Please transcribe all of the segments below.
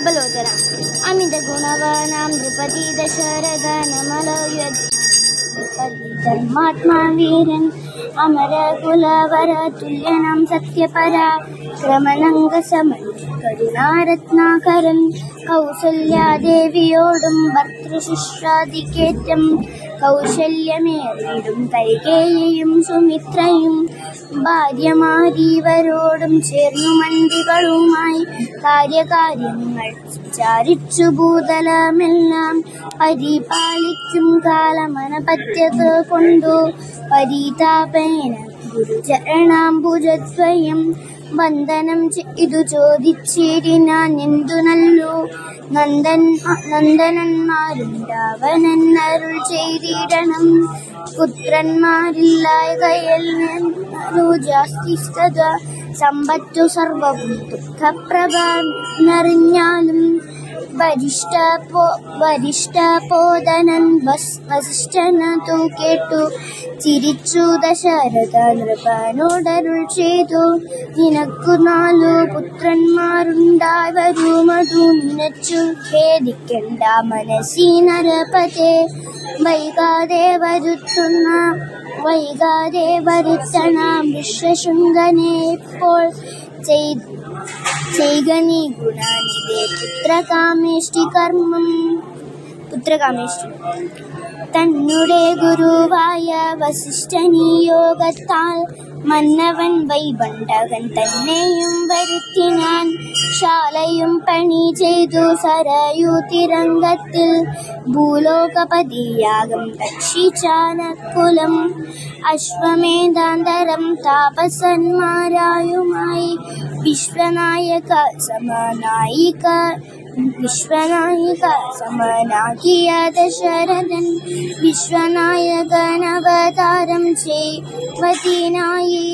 ശാപലോചന. അമിത ഗുണവാനാം നൃപതി ദശരഥനമലയുദ്ധർമാത്മാവീരൻ അമരകുലവര തുല്യനാം സത്യപരാക്രമണംഗസമൻ കരുണാരത്നാകരൻ കൗസല്യാദേവിയോടും ഭർതൃശിഷ്യാദിക്കേറ്റം കൗശല്യമേറിയിടും കൈകേയിയും സുമിത്രയും ഭാര്യമാരീവരോടും ചേർന്നു മന്ത്രികളുമായി കാര്യകാര്യങ്ങൾ വിചാരിച്ചു ഭൂതലമെല്ലാം പരിപാലിക്കും കാലമനപത്യത കൊണ്ടു പരിതാപേന ഗുരുചരണാംബുജദ്വയം വന്ദനം ചെയ്തു ചോദിച്ചിരിനാൻ എന്തു നല്ലു നന്ദനന്മാരും രാവണൻ അരുൾ ചെയ്തിടണം പുത്രന്മാരില്ലായകയിൽ ജാസ്തിസ്തത സമ്പത്തു സർവവും ദുഃഖപ്രഭറിഞ്ഞാലും വരിഷ്ഠപോതനൻ വസിഷ്ഠനതു കേട്ടു ചിരിച്ചു ദശരഥ നൃപനോടരുൾ ചെയ്തു നിനക്കു 4 പുത്രന്മാരുണ്ടായി വരുമതു നിനച്ചു ഖേദിക്കണ്ട മനസ്സി നരപതേ വൈകാതെ വരുത്തണം ഋഷ്യശൃംഗനെ ഇപ്പോൾ ചെയ്കനീ ഗുണാനിധേ പുത്രകാമേഷ്ടി കർമ്മം. പുത്രകാമേഷ്ടി തന്നുടെ ഗുരുവായ വസിഷ്ഠനിയോഗത്താൽ മന്നവൻ വൈബണ്ഡകൻ തന്നെയും വരുത്തിനാൻ ശാലയും പണി ചെയ്തു സരയൂ തിരംഗത്തിൽ ഭൂലോകപതിയാകം രക്ഷിച്ചാനക്കുലം അശ്വമേധാന്തരം താപസന്മാരായുമായി വിശ്വനായക സമനാകിയ ദശരഥൻ വിശ്വനായകനവതാരം ചെയ്വതിനായി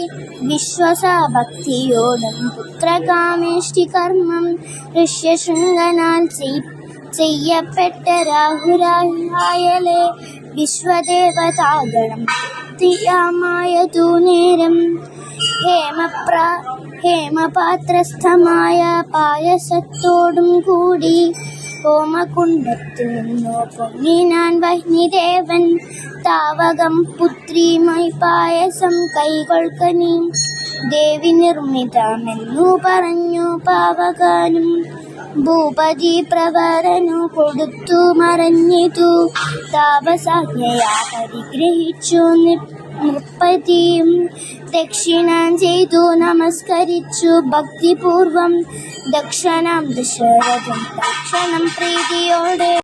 വിശ്വസഭക്തിയോടും പുത്രകാമേഷ്ടി കർമ്മം ഋഷ്യശൃംഗനാൽ ചെയ്യപ്പെട്ട രാഹുരായാലേ വിശ്വദേവതാഗണം യാമായതു നേരം ഹേമപാത്രസ്ഥമായ പായസത്തോടും കൂടി ഹോമകുണ്ടത്തിൽ നിന്നു പൊങ്ങിനാൻ വഹ്നിദേവൻ താവകം പുത്രിയുമായി പായസം കൈകൊൾക്കനീ ദേവി നിർമ്മിതമെന്നു പറഞ്ഞു പാവകാനും ഭൂപതി പ്രവരനു കൊടുത്തു മറഞ്ഞിതു താപസാജ്ഞയാ പരിഗ്രഹിച്ചു നൃപതിയും ദക്ഷിണം ചെയ്തു നമസ്കരിച്ചു ഭക്തിപൂർവം ദക്ഷണം ദശരഥൻ തക്ഷണം പ്രീതിയോടെ